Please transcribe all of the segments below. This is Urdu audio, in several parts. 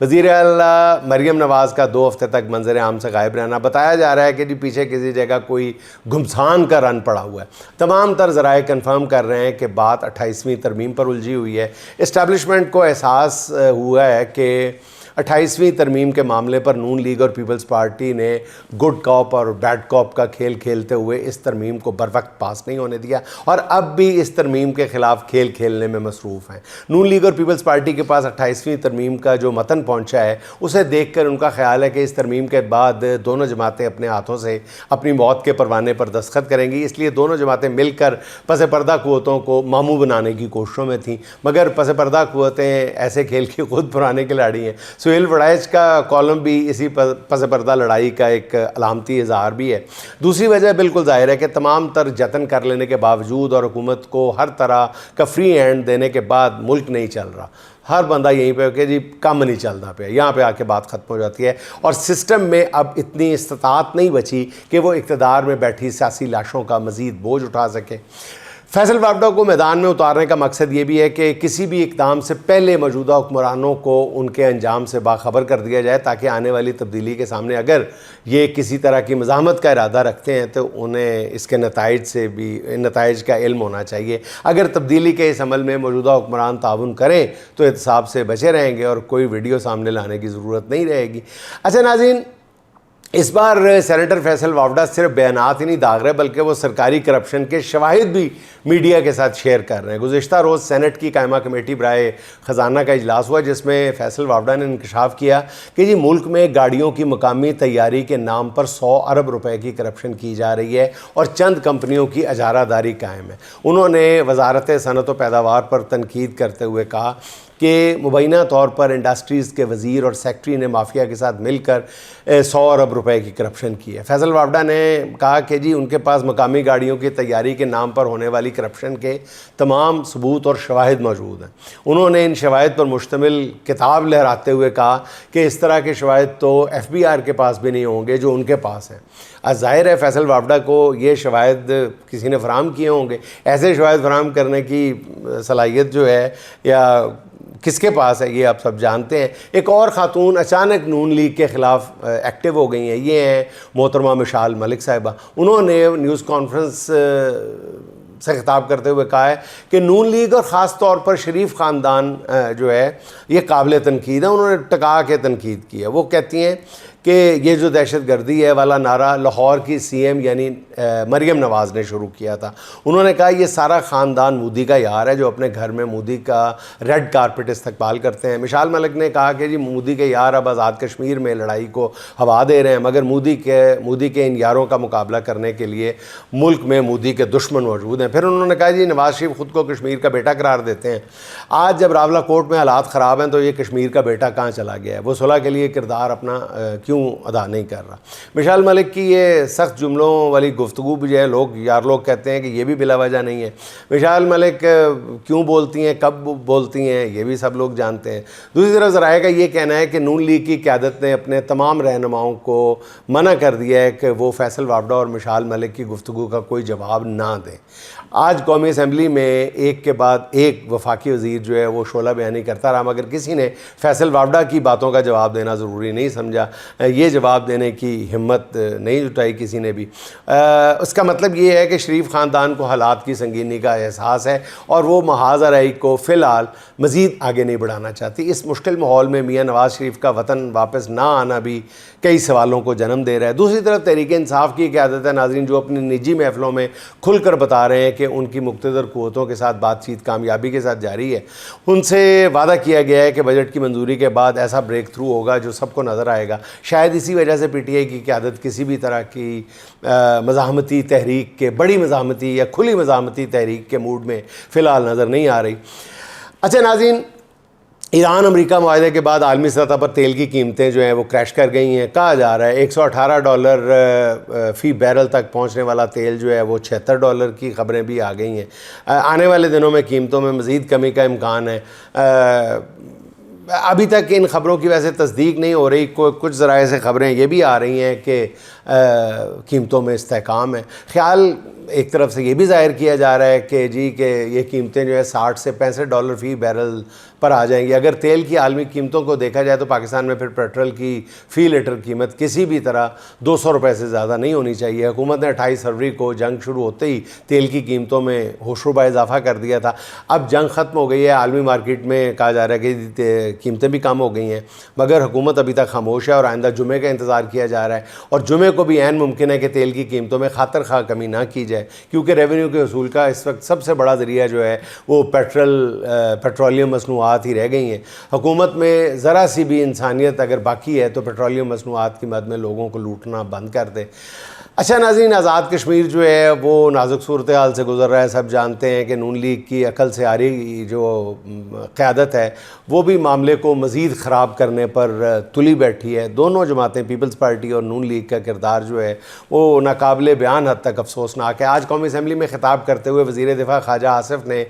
وزیر اعلیٰ مریم نواز کا 2 ہفتے تک منظر عام سے غائب رہنا، بتایا جا رہا ہے کہ پیچھے کسی جگہ کوئی گھمسان کا رن پڑا ہوا ہے۔ تمام تر ذرائع کنفرم کر رہے ہیں کہ بات 28ویں ترمیم پر الجھی ہوئی ہے۔ اسٹیبلشمنٹ کو احساس ہوا ہے کہ 28ویں ترمیم کے معاملے پر نون لیگ اور پیپلز پارٹی نے گڈ کاپ اور بیڈ کاپ کا کھیل کھیلتے ہوئے اس ترمیم کو بروقت پاس نہیں ہونے دیا اور اب بھی اس ترمیم کے خلاف کھیل کھیلنے میں مصروف ہیں۔ نون لیگ اور پیپلز پارٹی کے پاس 28ویں ترمیم کا جو متن پہنچا ہے اسے دیکھ کر ان کا خیال ہے کہ اس ترمیم کے بعد دونوں جماعتیں اپنے ہاتھوں سے اپنی موت کے پروانے پر دستخط کریں گی، اس لیے دونوں جماعتیں مل کر پس پردہ قوتوں کو ماموں بنانے کی کوششوں میں تھیں، مگر پس پردہ قوتیں ایسے کھیل کی خود پرانے کھلاڑی ہیں۔ سہیل وڑائچ کا کالم بھی اسی پس پردہ لڑائی کا ایک علامتی اظہار بھی ہے۔ دوسری وجہ بالکل ظاہر ہے کہ تمام تر جتن کر لینے کے باوجود اور حکومت کو ہر طرح کا فری ہینڈ دینے کے بعد ملک نہیں چل رہا۔ ہر بندہ یہیں پہ کہ جی کم نہیں چلتا پہ، یہاں پہ آ کے بات ختم ہو جاتی ہے اور سسٹم میں اب اتنی استطاعت نہیں بچی کہ وہ اقتدار میں بیٹھی سیاسی لاشوں کا مزید بوجھ اٹھا سکے۔ فیصل وابڈا کو میدان میں اتارنے کا مقصد یہ بھی ہے کہ کسی بھی اقدام سے پہلے موجودہ حکمرانوں کو ان کے انجام سے باخبر کر دیا جائے تاکہ آنے والی تبدیلی کے سامنے اگر یہ کسی طرح کی مزاحمت کا ارادہ رکھتے ہیں تو انہیں اس کے نتائج کا علم ہونا چاہیے۔ اگر تبدیلی کے اس عمل میں موجودہ حکمران تعاون کریں تو احتساب سے بچے رہیں گے اور کوئی ویڈیو سامنے لانے کی ضرورت نہیں رہے گی۔ اچھا ناظرین، اس بار سینیٹر فیصل وابڈا صرف بیانات ہی نہیں داغ رہے بلکہ وہ سرکاری کرپشن کے شواہد بھی میڈیا کے ساتھ شیئر کر رہے ہیں۔ گزشتہ روز سینٹ کی قائمہ کمیٹی برائے خزانہ کا اجلاس ہوا جس میں فیصل وابڈا نے انکشاف کیا کہ جی ملک میں گاڑیوں کی مقامی تیاری کے نام پر 100 ارب روپے کی کرپشن کی جا رہی ہے اور چند کمپنیوں کی اجارہ داری قائم ہے۔ انہوں نے وزارت صنعت و پیداوار پر تنقید کرتے ہوئے کہا کہ مبینہ طور پر انڈسٹریز کے وزیر اور سیکٹری نے مافیا کے ساتھ مل کر 100 ارب روپے کی کرپشن کی ہے۔ فیصل وابڈا نے کہا کہ جی ان کے پاس مقامی گاڑیوں کی تیاری کے نام پر ہونے والی کرپشن کے تمام ثبوت اور شواہد موجود ہیں۔ انہوں نے ان شواہد پر مشتمل کتاب لہراتے ہوئے کہا کہ اس طرح کے شواہد تو ایف بی آر کے پاس بھی نہیں ہوں گے جو ان کے پاس ہیں۔ ظاہر ہے فیصل وابڈا کو یہ شواہد کسی نے فراہم کیے ہوں گے، ایسے شواہد فراہم کرنے کی صلاحیت جو ہے یا کس کے پاس ہے یہ آپ سب جانتے ہیں۔ ایک اور خاتون اچانک نون لیگ کے خلاف ایکٹیو ہو گئی ہیں، یہ ہیں محترمہ مشال ملک صاحبہ۔ انہوں نے نیوز کانفرنس سے خطاب کرتے ہوئے کہا ہے کہ نون لیگ اور خاص طور پر شریف خاندان جو ہے یہ قابل تنقید ہے۔ انہوں نے ٹکا کے تنقید کی ہے۔ وہ کہتی ہیں کہ یہ جو دہشت گردی ہے والا نعرہ لاہور کی سی ایم یعنی مریم نواز نے شروع کیا تھا۔ انہوں نے کہا یہ سارا خاندان مودی کا یار ہے جو اپنے گھر میں مودی کا ریڈ کارپٹ استقبال کرتے ہیں۔ مشال ملک نے کہا کہ جی مودی کے یار اب آزاد کشمیر میں لڑائی کو ہوا دے رہے ہیں مگر مودی کے ان یاروں کا مقابلہ کرنے کے لیے ملک میں مودی کے دشمن موجود ہیں۔ پھر انہوں نے کہا جی نواز شریف خود کو کشمیر کا بیٹا قرار دیتے ہیں، آج جب راولہ کوٹ میں حالات خراب ہیں تو یہ کشمیر کا بیٹا کہاں چلا گیا ہے؟ وہ صلح کے لیے کردار اپنا کیوں ادا نہیں کر رہا؟ مشال ملک کی یہ سخت جملوں والی گفتگو بھی جو ہے لوگ کہتے ہیں کہ یہ بھی بلا وجہ نہیں ہے۔ مشال ملک کیوں بولتی ہیں، کب بولتی ہیں، یہ بھی سب لوگ جانتے ہیں۔ دوسری طرف ذرائع کا یہ کہنا ہے کہ نون لیگ کی قیادت نے اپنے تمام رہنماؤں کو منع کر دیا ہے کہ وہ فیصل وابڈا اور مشال ملک کی گفتگو کا کوئی جواب نہ دیں۔ آج قومی اسمبلی میں ایک کے بعد ایک وفاقی وزیر جو ہے وہ شعلہ بیانی کرتا رہا مگر کسی نے فیصل وابڈا کی باتوں کا جواب دینا ضروری نہیں سمجھا، یہ جواب دینے کی ہمت نہیں جٹائی کسی نے بھی۔ اس کا مطلب یہ ہے کہ شریف خاندان کو حالات کی سنگینی کا احساس ہے اور وہ محاذ آرائی کو فی الحال مزید آگے نہیں بڑھانا چاہتی۔ اس مشکل ماحول میں میاں نواز شریف کا وطن واپس نہ آنا بھی کئی سوالوں کو جنم دے رہا ہے۔ دوسری طرف تحریک انصاف کی قیادت ہے ناظرین جو اپنی نجی محفلوں میں کھل کر بتا رہے ہیں کہ ان کی مقتدر قوتوں کے ساتھ بات چیت کامیابی کے ساتھ جاری ہے۔ ان سے وعدہ کیا گیا ہے کہ بجٹ کی منظوری کے بعد ایسا بریک تھرو ہوگا جو سب کو نظر آئے گا۔ شاید اسی وجہ سے پی ٹی آئی کی قیادت کسی بھی طرح کی مزاحمتی تحریک کے بڑی مزاحمتی یا کھلی مزاحمتی تحریک کے موڈ میں فی الحال نظر نہیں آ رہی۔ اچھا ناظرین، ایران امریکہ معاہدے کے بعد عالمی سطح پر تیل کی قیمتیں جو ہیں وہ کریش کر گئی ہیں۔ کہا جا رہا ہے $118 فی بیرل تک پہنچنے والا تیل جو ہے وہ $76 کی خبریں بھی آ گئی ہیں۔ آنے والے دنوں میں قیمتوں میں مزید کمی کا امکان ہے۔ ابھی تک ان خبروں کی ویسے تصدیق نہیں ہو رہی، کچھ ذرائع سے خبریں یہ بھی آ رہی ہیں کہ قیمتوں میں استحکام ہے۔ خیال ایک طرف سے یہ بھی ظاہر کیا جا رہا ہے کہ جی کہ یہ قیمتیں جو ہے $60 سے $65 فی بیرل پر آ جائیں گی۔ اگر تیل کی عالمی قیمتوں کو دیکھا جائے تو پاکستان میں پھر پیٹرول کی فی لیٹر قیمت کسی بھی طرح $200 سے زیادہ نہیں ہونی چاہیے۔ حکومت نے 28 فروری کو جنگ شروع ہوتے ہی تیل کی قیمتوں میں ہوشربا اضافہ کر دیا تھا۔ اب جنگ ختم ہو گئی ہے، عالمی مارکیٹ میں کہا جا رہا ہے کہ قیمتیں بھی کم ہو گئی ہیں، مگر حکومت ابھی تک خاموش ہے اور آئندہ جمعے کا انتظار کیا جا رہا ہے، اور جمعے کو بھی عین ممکن ہے کہ تیل کی قیمتوں میں خاطر خواہ کمی نہ کی جائے، کیونکہ ریونیو کے حصول کا اس وقت سب سے بڑا ذریعہ جو ہے وہ پیٹرولیم مصنوعات ہی رہ گئی ہیں۔ حکومت میں ذرا سی بھی انسانیت اگر باقی ہے تو پیٹرولیم مصنوعات کی مد میں لوگوں کو لوٹنا بند کر دے۔ اچھا ناظرین، آزاد کشمیر جو ہے وہ نازک صورتحال سے گزر رہا ہے۔ سب جانتے ہیں کہ نون لیگ کی عقل سے آری جو قیادت ہے وہ بھی معاملے کو مزید خراب کرنے پر تلی بیٹھی ہے۔ دونوں جماعتیں، پیپلز پارٹی اور نون لیگ کا کردار جو ہے وہ ناقابل بیان حد تک افسوسناک ہے۔ آج قومی اسمبلی میں خطاب کرتے ہوئے وزیر دفاع خواجہ آصف نے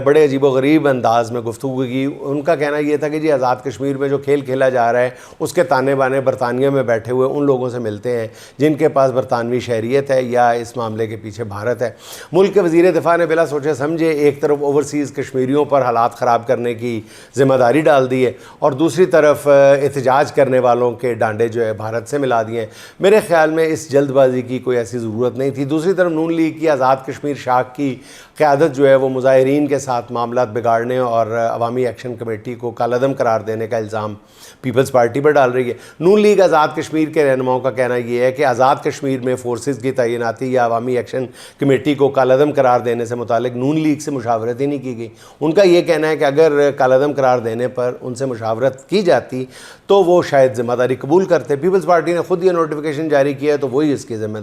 بڑے عجیب و غریب انداز میں گفتگو کی۔ ان کا کہنا یہ تھا کہ جی آزاد کشمیر میں جو کھیل کھیلا جا رہا ہے اس کے تانے بانے برطانیہ میں بیٹھے ہوئے ان لوگوں سے ملتے ہیں جن کے پاس برطانوی شہریت ہے یا اس معاملے کے پیچھے بھارت ہے۔ ملک کے وزیر دفاع نے بلا سوچے سمجھے ایک طرف اوورسیز کشمیریوں پر حالات خراب کرنے کی ذمہ داری ڈال دی ہے اور دوسری طرف احتجاج کرنے والوں کے ڈانڈے جو ہے بھارت سے ملا دیے ہیں۔ میرے خیال میں اس جلد بازی کی کوئی ایسی ضرورت نہیں تھی۔ دوسری طرف نون لیگ کی آزاد کشمیر شاخ کی قیادت جو ہے وہ مظاہرین کے ساتھ معاملات بگاڑنے اور عوامی ایکشن کمیٹی کو کالعدم قرار دینے کا الزام پیپلز پارٹی پر ڈال رہی ہے۔ نون لیگ آزاد کشمیر کے رہنماؤں کا کہنا یہ ہے کہ آزاد کشمیر میں فورسز کی تعیناتی یا عوامی ایکشن کمیٹی کو کالعدم قرار دینے سے متعلق نون لیگ سے مشاورت ہی نہیں کی گئی۔ ان کا یہ کہنا ہے کہ اگر کالعدم قرار دینے پر ان سے مشاورت کی جاتی تو وہ شاید ذمہ داری قبول کرتے۔ پیپلز پارٹی نے خود یہ نوٹیفیکیشن جاری کیا ہے تو وہی اس کی ذمہ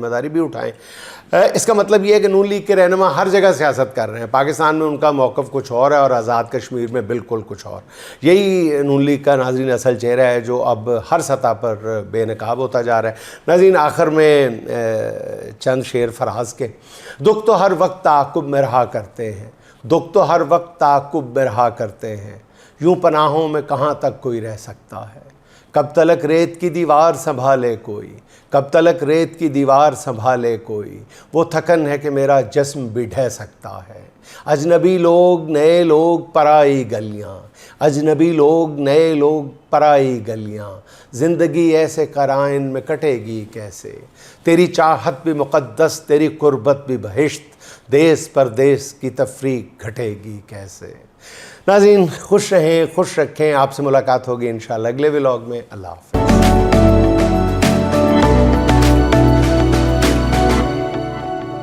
داری بھی اٹھائیں۔ اس کا مطلب یہ ہے کہ نون لیگ کے رہنما ہر جگہ سیاست کر رہے ہیں۔ پاکستان میں ان کا موقف کچھ اور ہے اور آزاد کشمیر میں بالکل کچھ اور۔ یہی نون لیگ کا ناظرین اصل چہرہ ہے جو اب ہر سطح پر بے نقاب ہوتا جا رہا ہے۔ ناظرین آخر میں چند شعر فراز کے: دکھ تو ہر وقت تعاقب میں رہا کرتے ہیں، دکھ تو ہر وقت تعاقب میں رہا کرتے ہیں، یوں پناہوں میں کہاں تک کوئی رہ سکتا ہے، کب تلک ریت کی دیوار سنبھالے کوئی، کب تلک ریت کی دیوار سنبھالے کوئی، وہ تھکن ہے کہ میرا جسم بھی ڈھہ سکتا ہے، اجنبی لوگ نئے لوگ پرائی گلیاں، اجنبی لوگ نئے لوگ پرائی گلیاں، زندگی ایسے قرائن میں کٹے گی کیسے، تیری چاہت بھی مقدس تیری قربت بھی بہشت، دیس پردیس کی تفریق گھٹے گی کیسے۔ ناظرین خوش رہیں، خوش رکھیں۔ آپ سے ملاقات ہوگی انشاءاللہ اگلے ولاگ میں۔ اللہ حافظ۔